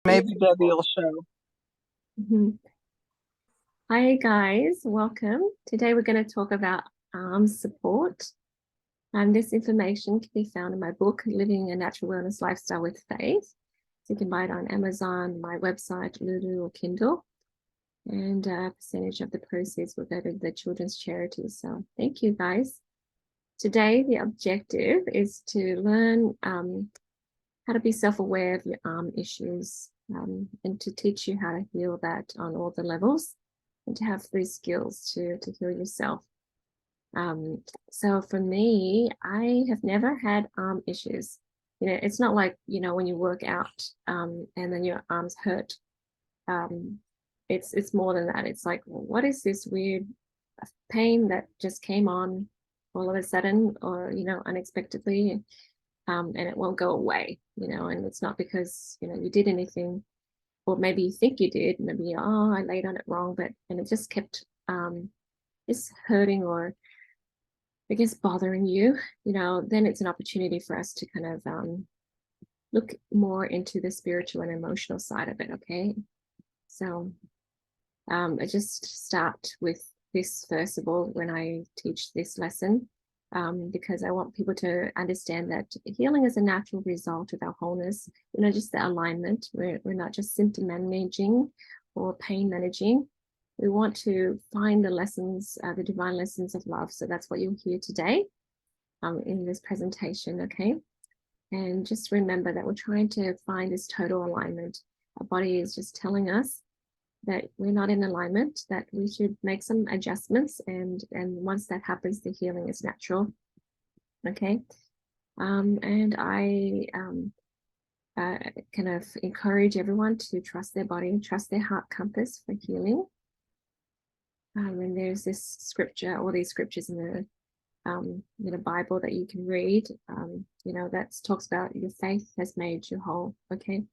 Maybe Debbie will show. Mhm. Hi guys, welcome. Today we're going to talk about arm support. This information can be found in my book, Living a Natural Wellness Lifestyle with Faith. So you can buy it on Amazon, my website, Lulu or Kindle. And a percentage of the proceeds will go to the children's charity. So thank you guys. Today the objective is to learn how to be self-aware of your arm issues and to teach you how to heal that on all the levels and to have these skills to heal yourself. So for me, I have never had arm issues. It's not like, when you work out and then your arms hurt. Um, it's more than that. It's like, well, what is this weird pain that just came on all of a sudden or, unexpectedly, and it won't go away, and it's not because, you did anything, or maybe you think you did, maybe, oh, I laid on it wrong, and it just kept just hurting or I guess bothering you, then it's an opportunity for us to kind of look more into the spiritual and emotional side of it, okay? So I just start with this first of all when I teach this lesson, because I want people to understand that healing is a natural result of our wholeness, just the alignment. We're not just symptom managing or pain managing. We want to find the lessons, the divine lessons of love. So that's what you'll hear today in this presentation, okay? And just remember that we're trying to find this total alignment. Our body is just telling us that we're not in alignment, that we should make some adjustments, and once that happens, the healing is natural. Okay. And I kind of encourage everyone to trust their body, trust their heart compass for healing. And there's this scripture, all these scriptures in the Bible that you can read, that talks about your faith has made you whole. Okay.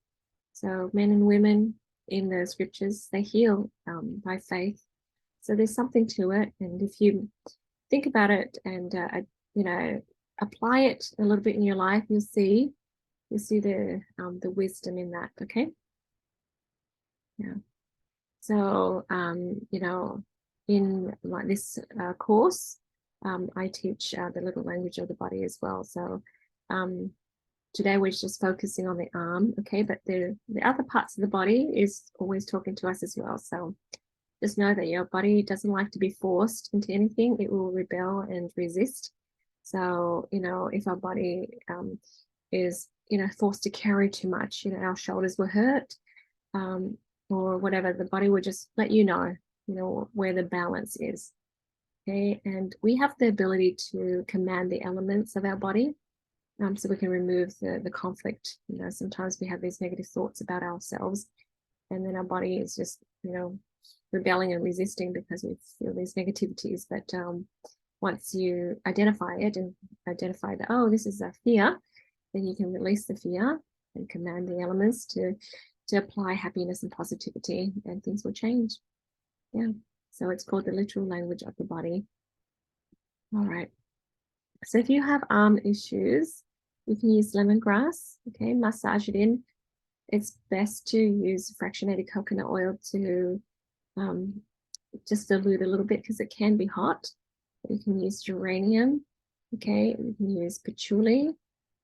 So men and women in the scriptures, they heal by faith. So there's something to it. And if you think about it and, apply it a little bit in your life, you'll see the wisdom in that. Okay. Yeah. So, in like this course, I teach the little language of the body as well. So, today we're just focusing on the arm, okay? But the other parts of the body is always talking to us as well. So just know that your body doesn't like to be forced into anything. It will rebel and resist. So, if our body is, forced to carry too much, our shoulders were hurt, um, or whatever, the body will just let where the balance is. Okay. And we have the ability to command the elements of our body, so we can remove the conflict. Sometimes we have these negative thoughts about ourselves, and then our body is just, rebelling and resisting because we feel these negativities. But once you identify it and identify that, oh, this is a fear, then you can release the fear and command the elements to apply happiness and positivity, and things will change. Yeah. So it's called the literal language of the body. All right. So if you have arm issues, you can use lemongrass, okay, massage it in. It's best to use fractionated coconut oil to um, just dilute a little bit because it can be hot. You can use geranium, okay, you can use patchouli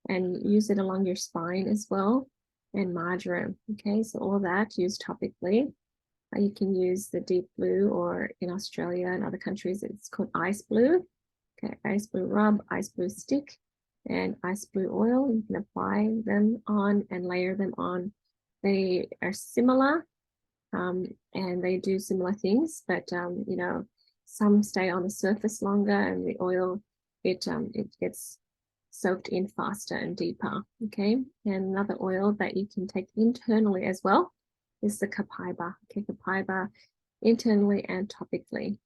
and use it along your spine as well, and marjoram, okay, so all that used topically. You can use the deep blue, or in Australia and other countries, it's called ice blue. Okay, ice blue rub, ice blue stick, and ice blue oil. You can apply them on and layer them on. They are similar, and they do similar things, but some stay on the surface longer, and the oil it gets soaked in faster and deeper. Okay, and another oil that you can take internally as well is the copaiba. Okay, copaiba internally and topically.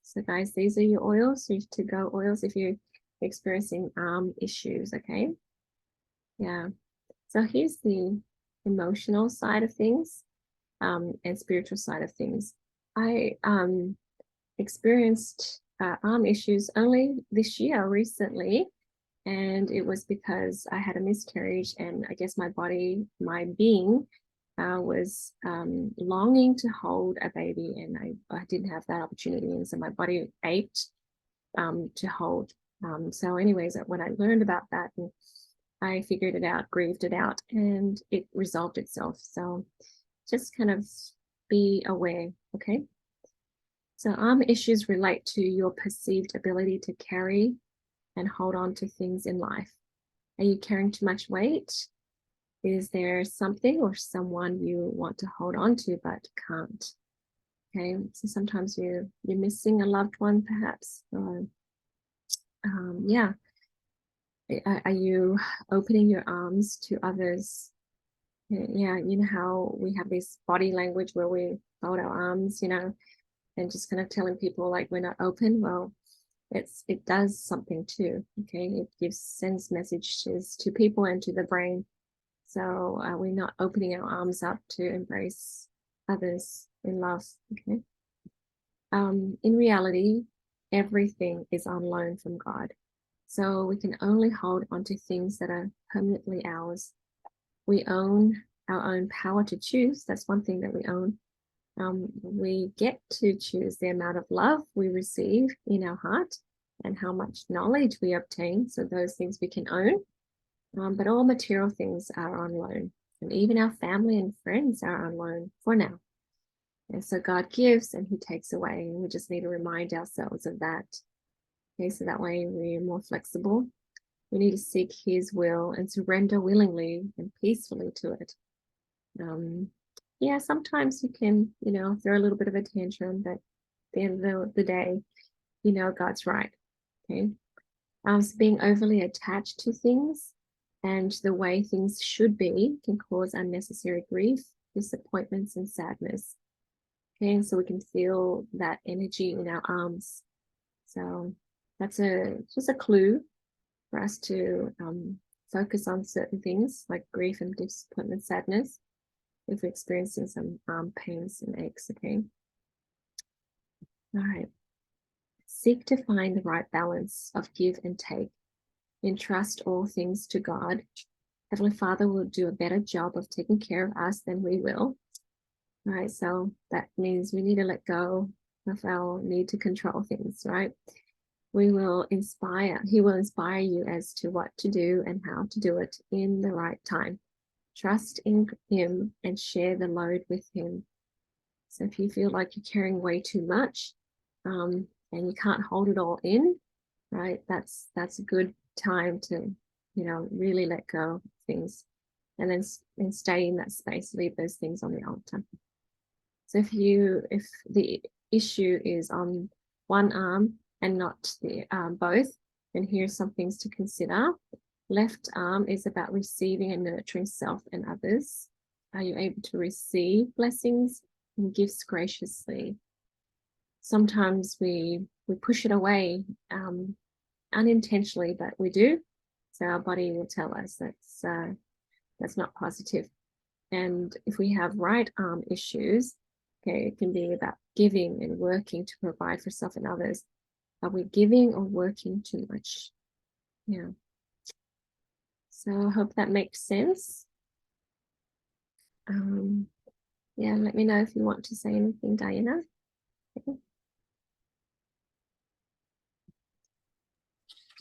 So guys, these are your oils, your to-go oils if you're experiencing arm issues, okay? Yeah. So here's the emotional side of things, and spiritual side of things. I experienced arm issues only this year recently, and it was because I had a miscarriage, and I guess my body, my being, was longing to hold a baby, and I didn't have that opportunity, and so my body ached to hold. So anyways, when I learned about that, and I figured it out, grieved it out, and it resolved itself. So just kind of be aware, okay? So arm issues relate to your perceived ability to carry and hold on to things in life. Are you carrying too much weight? Is there something or someone you want to hold on to but can't? Okay, so sometimes you're missing a loved one, perhaps. Or, yeah. Are you opening your arms to others? Yeah, you know how we have this body language where we fold our arms, and just kind of telling people like we're not open. Well, it does something too. Okay, it sends messages to people and to the brain. So we're not opening our arms up to embrace others in love. Okay. In reality, everything is on loan from God. So we can only hold onto things that are permanently ours. We own our own power to choose. That's one thing that we own. We get to choose the amount of love we receive in our heart and how much knowledge we obtain. So those things we can own. But all material things are on loan. And even our family and friends are on loan for now. And so God gives and he takes away. And we just need to remind ourselves of that. Okay, so that way we're more flexible. We need to seek his will and surrender willingly and peacefully to it. Yeah, sometimes you can, throw a little bit of a tantrum, but at the end of the day, God's right. Okay. So being overly attached to things and the way things should be can cause unnecessary grief, disappointments, and sadness. Okay, and so we can feel that energy in our arms. So that's just a clue for us to focus on certain things like grief and disappointment, sadness, if we're experiencing some arm pains and aches. Okay. All right. Seek to find the right balance of give and take. Entrust all things to God. Heavenly Father will do a better job of taking care of us than we will. All right, so that means we need to let go of our need to control things, right? He will inspire you as to what to do and how to do it in the right time. Trust in him and share the load with him. So if you feel like you're carrying way too much and you can't hold it all in, right, that's a good time to, really let go of things and then stay in that space, leave those things on the altar. So if the issue is on one arm and not the both, then here's some things to consider. Left arm is about receiving and nurturing self and others. Are you able to receive blessings and gifts graciously? Sometimes we push it away unintentionally, but we do. So our body will tell us that's not positive. And if we have right arm issues, okay, it can be about giving and working to provide for self and others. Are we giving or working too much? Yeah. So I hope that makes sense. Yeah, let me know if you want to say anything, Diana. Okay.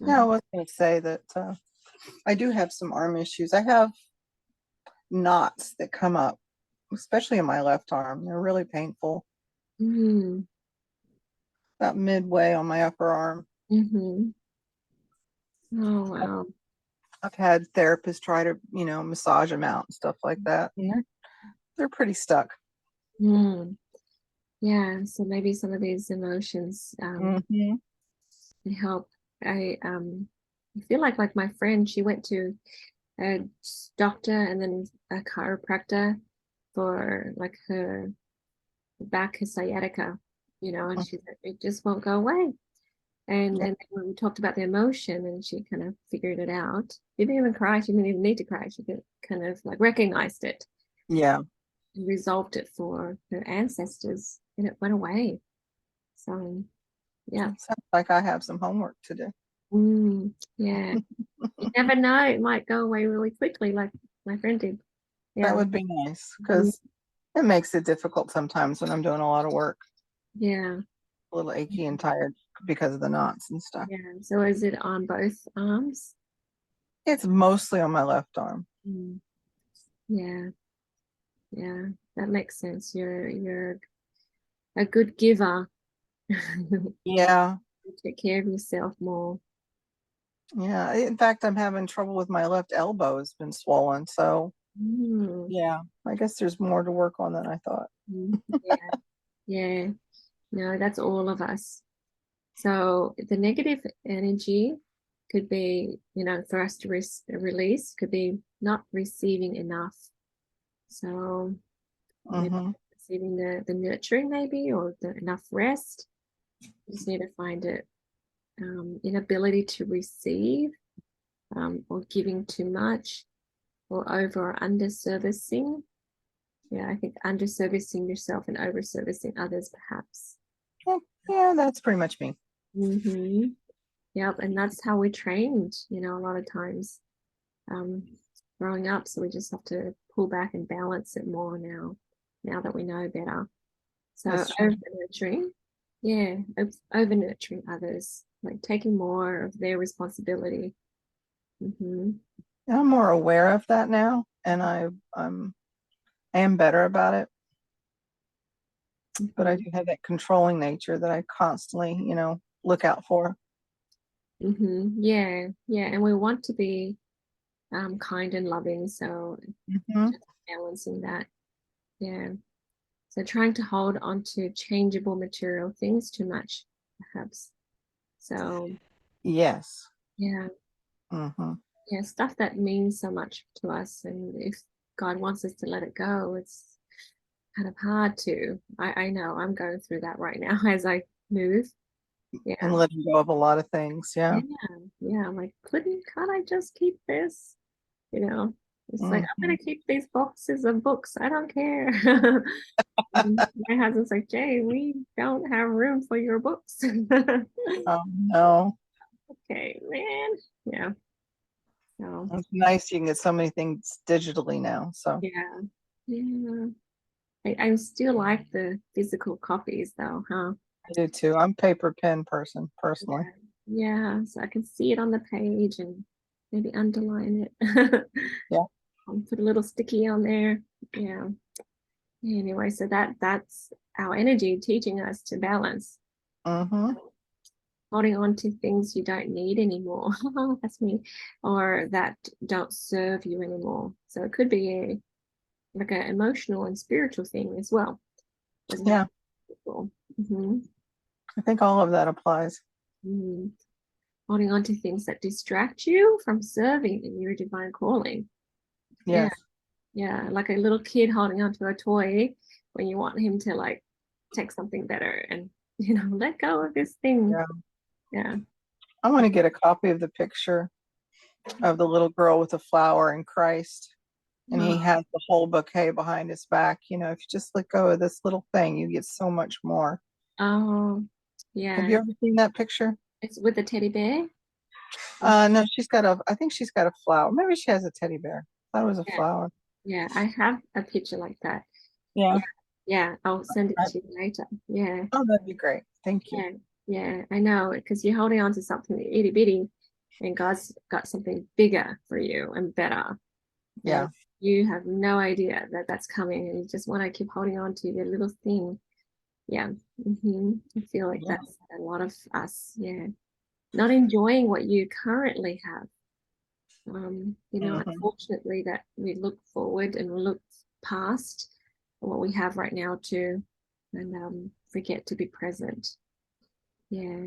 Yeah, I was going to say that I do have some arm issues. I have knots that come up, especially in my left arm. They're really painful. Mm-hmm. About midway on my upper arm. Mm-hmm. Oh, wow. I've had therapists try to, massage them out and stuff like that. And they're pretty stuck. Mm. Yeah, so maybe some of these emotions can help. I feel like my friend, she went to a doctor and then a chiropractor for like her back, her sciatica, and she said it just won't go away. And then when we talked about the emotion and she kind of figured it out, she didn't even cry. She didn't even need to cry. She kind of like recognized it. Yeah. And resolved it for her ancestors and it went away. So, yeah. Sounds like I have some homework to do. Yeah. You never know. It might go away really quickly, like my friend did. Yeah. That would be nice Mhm. because it makes it difficult sometimes when I'm doing a lot of work, Yeah. a little achy and tired because of the knots and stuff. Yeah. So is it on both arms? It's mostly on my left arm. Mm. Yeah. Yeah. That makes sense. You're a good giver. Yeah. Take care of yourself more. Yeah. In fact, I'm having trouble with my left elbow. It's been swollen. So, Mm. yeah, I guess there's more to work on than I thought. Mm. Yeah. Yeah. No, that's all of us. So the negative energy could be, for us to release, could be not receiving enough. So maybe Hmm. receiving the nurturing maybe, or enough rest. You just need to find it, inability to receive, or giving too much, or over or under servicing. Yeah, I think under servicing yourself and over servicing others, perhaps. Yeah, that's pretty much me. Mm-hmm. Yep, and that's how we're trained, a lot of times, um, growing up. So we just have to pull back and balance it more now that we know better. So That's true. over nurturing, yeah, over nurturing others, like taking more of their responsibility. Hmm. I'm more aware of that now, and I am better about it. But I Hmm. do have that controlling nature that I constantly, look out for. Hmm. Yeah, yeah, and we want to be kind and loving, so Hmm. just balancing that. Yeah. So trying to hold on to changeable material things too much, perhaps. So Yes. yeah, Hmm. yeah, stuff that means so much to us, and if God wants us to let it go, it's kind of hard to. I know I'm going through that right now as I move. And Yeah, letting go of a lot of things. Yeah. yeah, yeah. I'm like, can't I just keep this? You know, it's like I'm Hmm. gonna keep these boxes of books. I don't care. My husband's like, Jay, we don't have room for your books. No. Okay, man. Yeah. So It's nice you can get so many things digitally now. So yeah. Yeah. I still like the physical copies though, huh? I do too. I'm paper pen person personally. Yeah. Yeah. So I can see it on the page and maybe underline it. Yeah. I'll put a little sticky on there. Yeah. Anyway, so that's our energy teaching us to balance, Hmm. holding on to things you don't need anymore. That's me, or that don't serve you anymore. So it could be like an emotional and spiritual thing as well. Doesn't have Yeah. to be physical. Hmm. I think all of that applies. Hmm. Holding on to things that distract you from serving in your divine calling. Yeah, Yes. yeah, like a little kid holding on to a toy when you want him to like take something better and let go of this thing. Yeah. Yeah. I want to get a copy of the picture of the little girl with the flower and Christ. And he Oh, has the whole bouquet behind his back. If you just let go of this little thing, you get so much more. oh, Have yeah. you ever seen that picture? It's with the teddy bear. Or- No, I think she's got a flower. Maybe she has a teddy bear. I thought it was a Yeah, flower. yeah. I have a picture like that. Yeah. Yeah, yeah. I'll send it I- to you later. Yeah, oh, that'd be great. Thank you. yeah, yeah. I know because you're holding on to something itty bitty, and God's got something bigger for you and better. And Yeah. you have no idea that that's coming, and you just want to keep holding on to your little thing. Yeah. I feel like Yeah. that's a lot of us. Yeah, not enjoying what you currently have. Hmm. Unfortunately, that we look forward and we look past what we have right now too, and forget to be present. Yeah,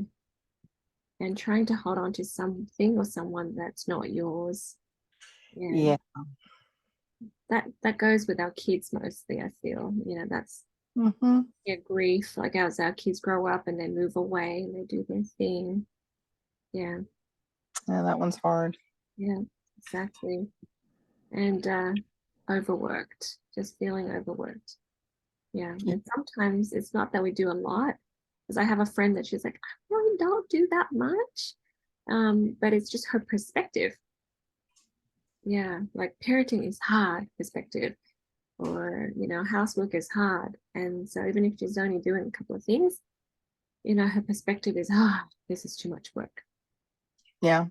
and trying to hold on to something or someone that's not yours. Yeah, Yeah. that goes with our kids mostly. I feel that's Hmm. grief. Like as our kids grow up and they move away and they do their thing. Yeah, Yeah, that one's hard. yeah, exactly. And overworked, just feeling overworked. Yeah. Yeah. And sometimes it's not that we do a lot, because I have a friend that she's like, I really don't do that much. But it's just her perspective. yeah, like parenting is hard perspective, or housework is hard. And so even if she's only doing a couple of things, her perspective is, this is too much work. Yeah.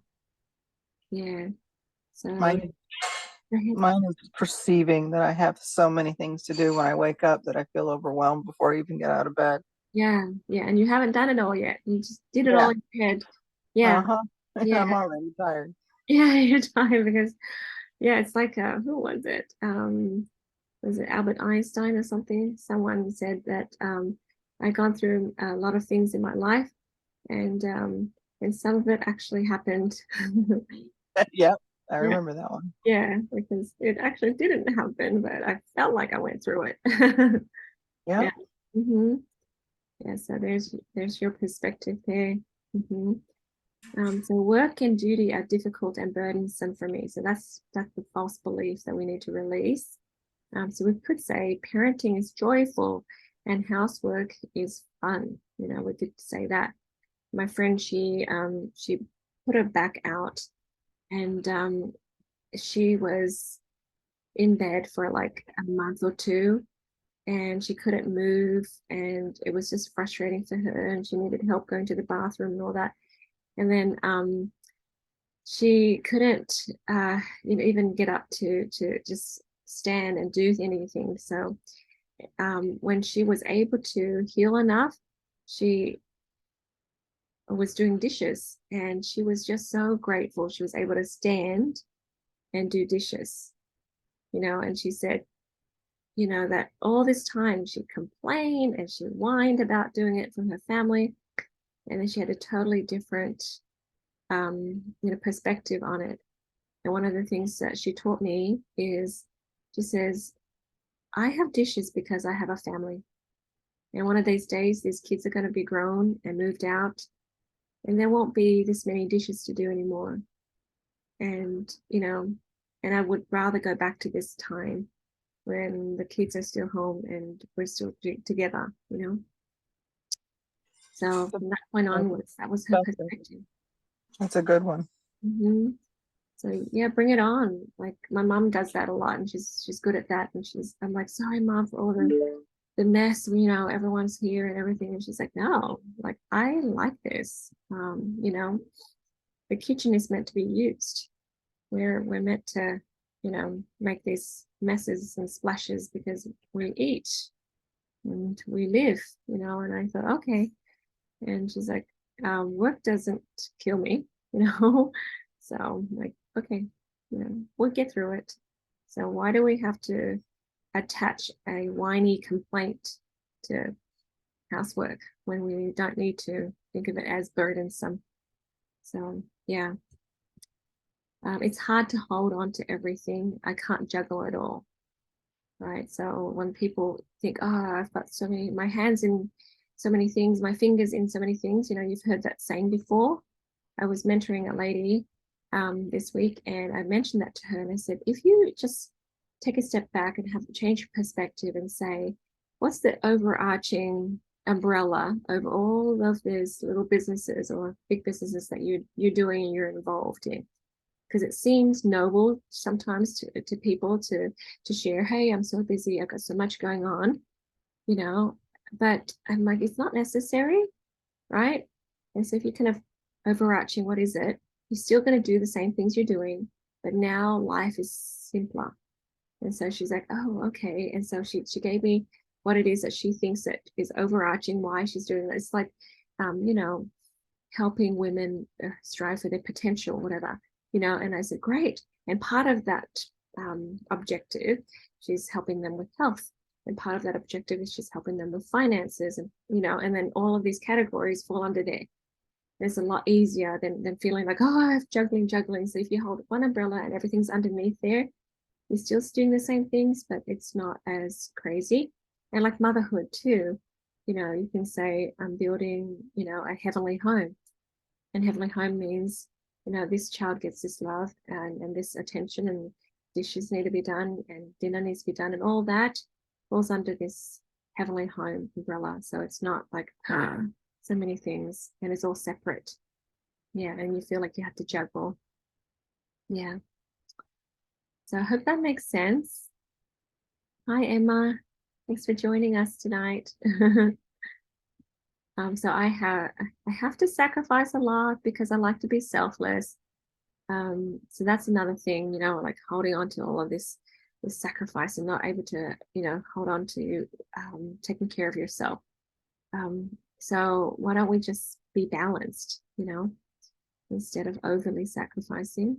Yeah. So Mine, go ahead. mine is perceiving that I have so many things to do when I wake up that I feel overwhelmed before I even get out of bed. Yeah, yeah, and you haven't done it all yet. You just did it all Yeah. in your head. Yeah, Uh-huh. yeah, I'm already tired. yeah, you're tired because yeah, it's like who was it? Was it Albert Einstein or something? Someone said that I'd gone through a lot of things in my life, and some of it actually happened. Yep. I Yeah, remember that one. yeah, because it actually didn't happen, but I felt like I went through it. Yeah. Yep. hmm Yeah, so there's your perspective there. hmm so work and duty are difficult and burdensome for me. So that's the false belief that we need to release. So we could say parenting is joyful and housework is fun. We could say that. My friend, she put her back out, and she was in bed for like a month or two, and she couldn't move, and it was just frustrating for her, and she needed help going to the bathroom and all that. And then she couldn't even get up to just stand and do anything. So when she was able to heal enough, she was doing dishes, and she was just so grateful she was able to stand and do dishes. And she said, that all this time she complained and she whined about doing it from her family, and then she had a totally different perspective on it. And one of the things that she taught me is, she says, I have dishes because I have a family. And one of these days, these kids are going to be grown and moved out, and there won't be this many dishes to do anymore. And, and I would rather go back to this time when the kids are still home and we're still together. So from that point onwards, that was her perspective. That's a good one. hmm So yeah, bring it on. Like my mom does that a lot, and she's good at that. And I'm like, sorry, mom, for all the mess. Everyone's here and everything. And she's like, no, like I like this. The kitchen is meant to be used. We're meant to, make these messes and splashes because we eat and we live. And I thought, okay. And she's like, work doesn't kill me, you know. So I'm like, okay, we'll get through it. So why do we have to attach a whiny complaint to housework when we don't need to think of it as burdensome? So yeah, it's hard to hold on to everything. I can't juggle it all, right? So when people think, oh, I've got my hands in so many things, my fingers in so many things, you've heard that saying before. I was mentoring a lady this week, and I mentioned that to her, and I said, if you just take a step back and have change your perspective and say, what's the overarching umbrella over all of these little businesses or big businesses that you're doing and you're involved in? Because it seems noble sometimes to people to share, hey, I'm so busy, I've got so much going on, you know, but I'm like, it's not necessary, right? And so if you kind of overarching, what is it? You're still going to do the same things you're doing, but now life is simpler. And so she's like, oh, okay. And so she gave me what it is that she thinks that is overarching why she's doing this. It's like, you know, helping women strive for their potential, whatever, And I said, great. And part of that objective, she's helping them with health. And part of that objective is she's helping them with finances, and then all of these categories fall under there. It's a lot easier than feeling like, oh, I'm juggling. So if you hold one umbrella and everything's underneath there, you're still doing the same things, but it's not as crazy. And like motherhood too, you can say, I'm building, a heavenly home. And heavenly home means, this child gets this love and this attention, and dishes need to be done and dinner needs to be done, and all that falls under this heavenly home umbrella. So it's not like so many things, and it's all separate. Yeah, and you feel like you have to juggle. Yeah. So I hope that makes sense. Hi, Emma. Thanks for joining us tonight. So I have to sacrifice a lot because I like to be selfless. So that's another thing, like holding on to all of this sacrifice and not able to, hold on to taking care of yourself. So why don't we just be balanced, instead of overly sacrificing?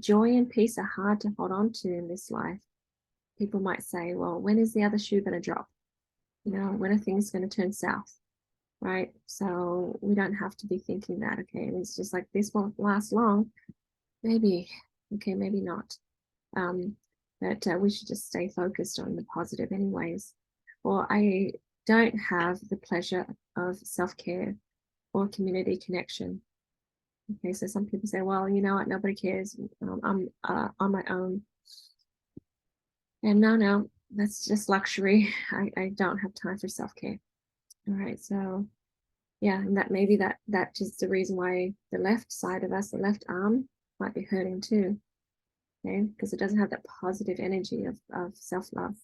Joy and peace are hard to hold on to in this life. People might say, well, when is the other shoe going to drop? When are things going to turn south? Right? So we don't have to be thinking that, okay, it's just like this won't last long. Maybe, okay, maybe not. But we should just stay focused on the positive anyways. Well, I don't have the pleasure of self-care or community connection. Okay, so some people say, well, you know what, nobody cares. I'm on my own. And no, that's just luxury. I don't have time for self-care. All right, so yeah, and that maybe that is the reason why the left side of us, the left arm, might be hurting too. Okay, because it doesn't have that positive energy of self-love.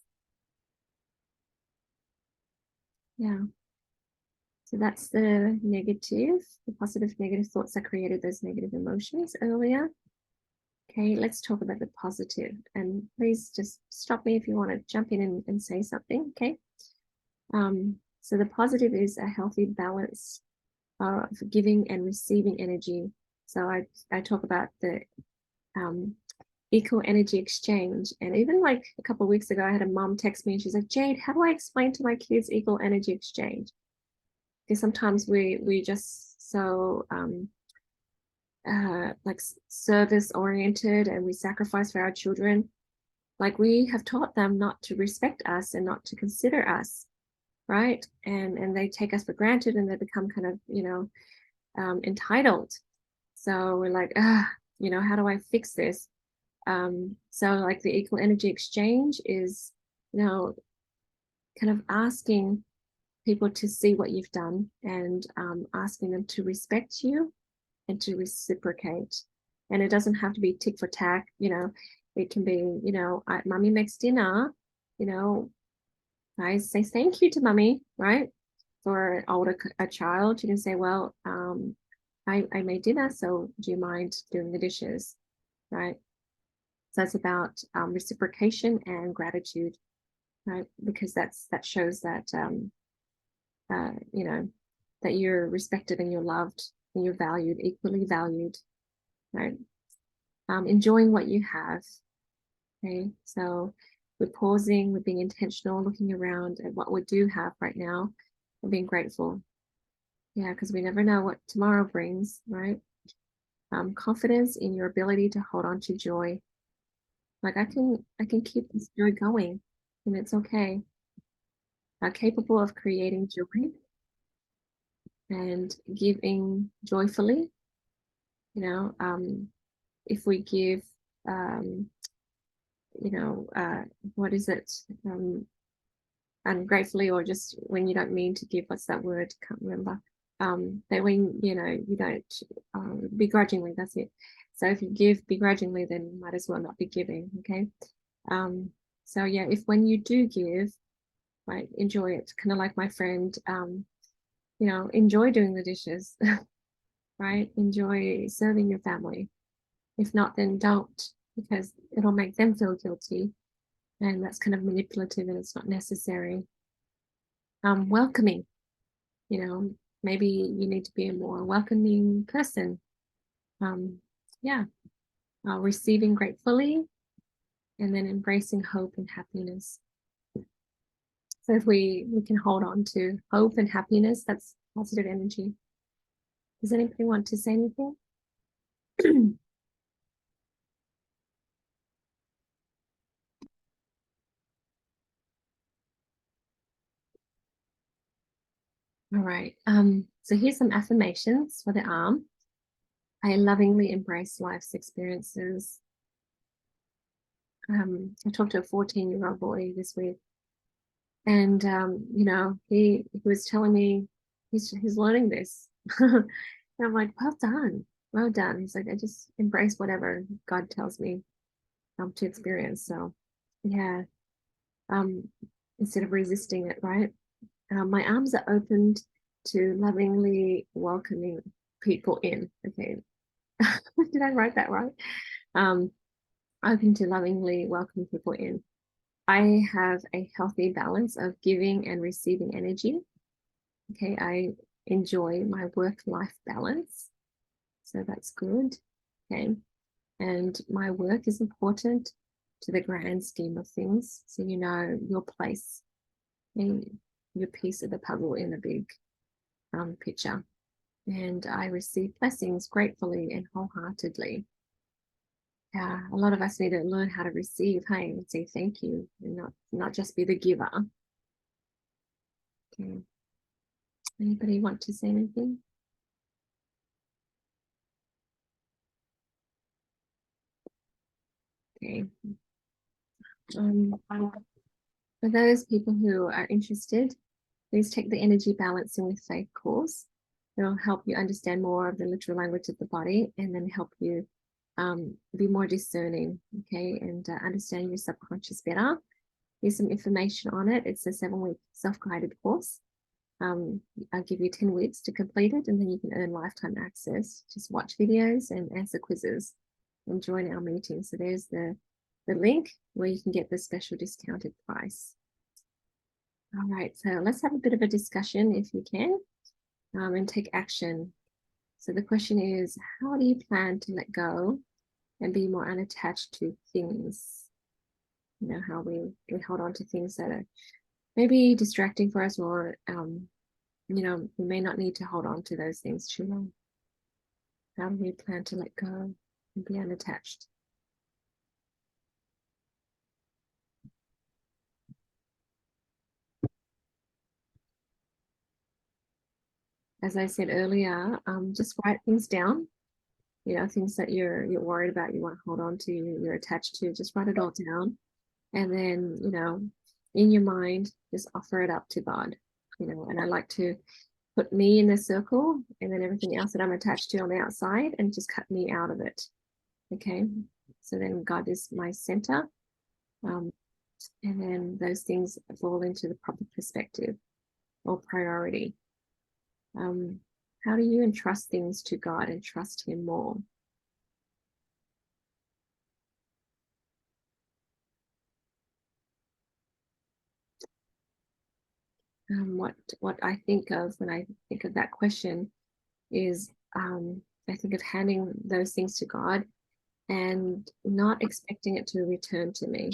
Yeah. So that's the positive negative thoughts that created those negative emotions earlier. Okay, let's talk about the positive. And please just stop me if you want to jump in and say something. Okay. So the positive is a healthy balance of giving and receiving energy. So I talk about the equal energy exchange. And even like a couple of weeks ago, I had a mom text me and she's like, Jade, how do I explain to my kids equal energy exchange? Because sometimes we just so like service oriented and we sacrifice for our children. Like we have taught them not to respect us and not to consider us, right? And they take us for granted and they become kind of entitled. So we're like, how do I fix this? So like the equal energy exchange is, kind of asking people to see what you've done and asking them to respect you and to reciprocate. And it doesn't have to be tick for tack, it can be, mommy makes dinner, I say thank you to mommy, right? For a child, you can say, well, I made dinner, so do you mind doing the dishes, right? So it's about reciprocation and gratitude, right? Because that shows that that you're respected and you're loved and you're valued, equally valued, right? Enjoying what you have. Okay, so we're pausing, we're being intentional, looking around at what we do have right now, and being grateful. Yeah, because we never know what tomorrow brings, right? Confidence in your ability to hold on to joy. Like I can keep this joy going, and it's okay. Capable of creating joy and giving joyfully. If we give, um, what is it? Ungratefully, or just when you don't mean to give, what's that word? Can't remember. That when, you don't, begrudgingly, that's it. So if you give begrudgingly, then you might as well not be giving, okay? So yeah, if when you do give, right, enjoy it, kind of like my friend, enjoy doing the dishes, right? Enjoy serving your family. If not, then don't, because it'll make them feel guilty. And that's kind of manipulative and it's not necessary. Welcoming, maybe you need to be a more welcoming person. Yeah, receiving gratefully and then embracing hope and happiness. So if we can hold on to hope and happiness, that's positive energy. Does anybody want to say anything? All right. So here's some affirmations for the arm. I lovingly embrace life's experiences. I talked to a 14-year-old boy this week, and he was telling me he's learning this. And I'm like, well done. He's like, I just embrace whatever God tells me. to experience. So yeah, instead of resisting it, right? My arms are opened to lovingly welcoming people in. Okay, did I write that right? Um, Open to lovingly welcoming people in. I have a healthy balance of giving and receiving energy. Okay, I enjoy my work-life balance, so that's good. Okay, and my work is important to the grand scheme of things, so you know your place in your piece of the puzzle in the big picture. And I receive blessings gratefully and wholeheartedly. A lot of us need to learn how to receive, hey, and say thank you, and not just be the giver. Okay. Anybody want to say anything? Okay. For those people who are interested, please take the Energy Balancing with Faith course. It'll help you understand more of the literal language of the body and then help you be more discerning, okay, and understand your subconscious better. Here's some information on it. It's a 7-week self-guided course. I'll give you 10 weeks to complete it, and then you can earn lifetime access. Just watch videos and answer quizzes and join our meeting. So there's the link where you can get the special discounted price. All right, so let's have a bit of a discussion if you can, and take action. So the question is, how do you plan to let go and be more unattached to things? You know, how we hold on to things that are maybe distracting for us, or you know, we may not need to hold on to those things too long. How do we plan to let go and be unattached? As I said earlier, just write things down. You know, things that you're worried about, you want to hold on to, you're attached to. Just write it all down, and then, you know, in your mind, just offer it up to God. You know, and I like to put me in the circle, and then everything else that I'm attached to on the outside, and just cut me out of it. Okay, so then God is my center, and then those things fall into the proper perspective or priority. How do you entrust things to God and trust Him more? What I think of when I think of that question is, I think of handing those things to God and not expecting it to return to me.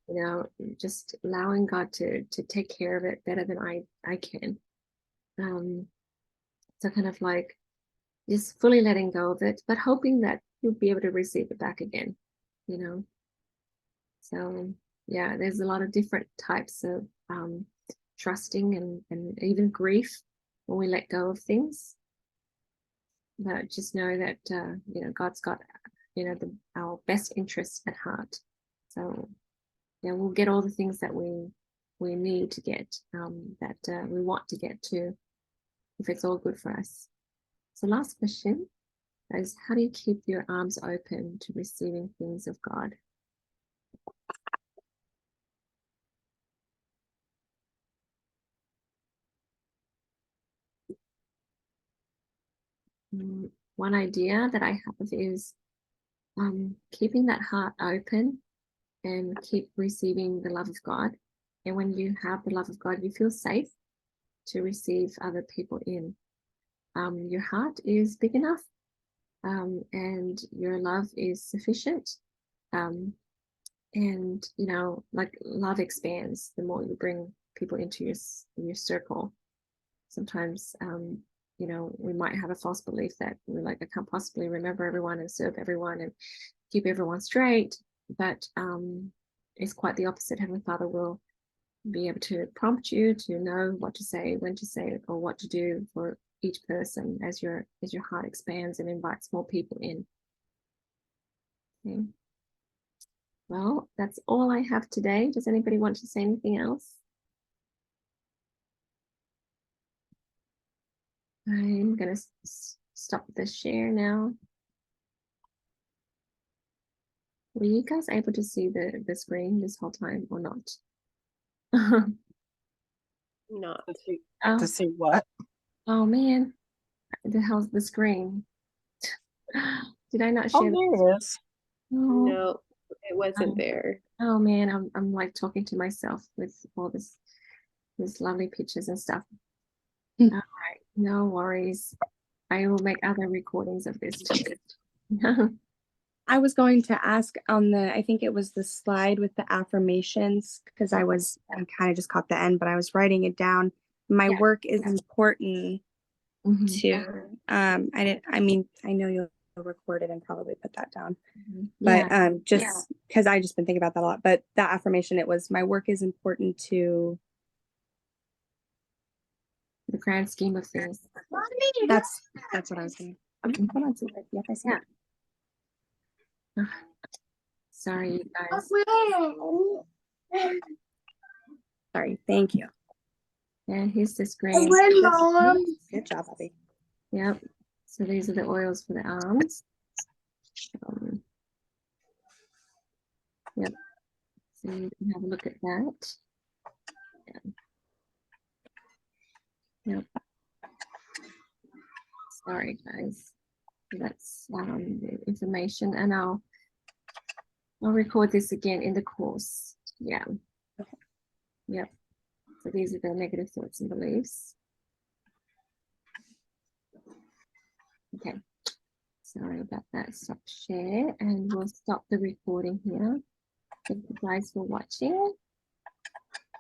You know, just allowing God to take care of it better than I can. So kind of like just fully letting go of it, but hoping that you'll be able to receive it back again. You know, so yeah, there's a lot of different types of trusting and even grief when we let go of things. But just know that you know, God's got, you know, our best interests at heart. So yeah, we'll get all the things that we need to get, that we want to get to, if it's all good for us. So last question is, how do you keep your arms open to receiving things of God? One idea that I have is keeping that heart open and keep receiving the love of God. And when you have the love of God, you feel safe to receive other people in. Your heart is big enough, and your love is sufficient. And you know, like, love expands the more you bring people into your circle. Sometimes, you know, we might have a false belief that we're like, I can't possibly remember everyone and serve everyone and keep everyone straight. But it's quite the opposite. Heavenly Father will be able to prompt you to know what to say, when to say it, or what to do for each person as your heart expands and invites more people in. Okay. Well, that's all I have today. Does anybody want to say anything else? I'm going to stop the share now. Were you guys able to see the screen this whole time or not? Not. Oh, To see what? oh man, the hell's the screen? Did I not Oh, share? there it is. Oh, No, it wasn't Um, there. oh man, I'm like talking to myself with all this lovely pictures and stuff. All Hmm. right, no worries. I will make other recordings of this too. I was going to ask on I think it was the slide with the affirmations, because I kind of just caught the end, but I was writing it down. My Yeah. work is important Mhm, to, I know you'll record it and probably put that down, mhm. but Yeah, just because I just been thinking about that a lot, but that affirmation, it was, my work is important to, the grand scheme of things. that's what I was thinking. Okay, hold on, sweetheart. Yep, I see Yeah. it. Sorry, you guys. Sorry, thank you. And here's the screen. Good job, Abby. Yep. So these are the oils for the arms. Yep. So you can have a look at that. Yep. Sorry, guys. That's the information, and I'll record this again in the course. Yeah. Okay. Yep. So these are the negative thoughts and beliefs. Okay. Sorry about that. Stop share, and we'll stop the recording here. Thank you guys for watching.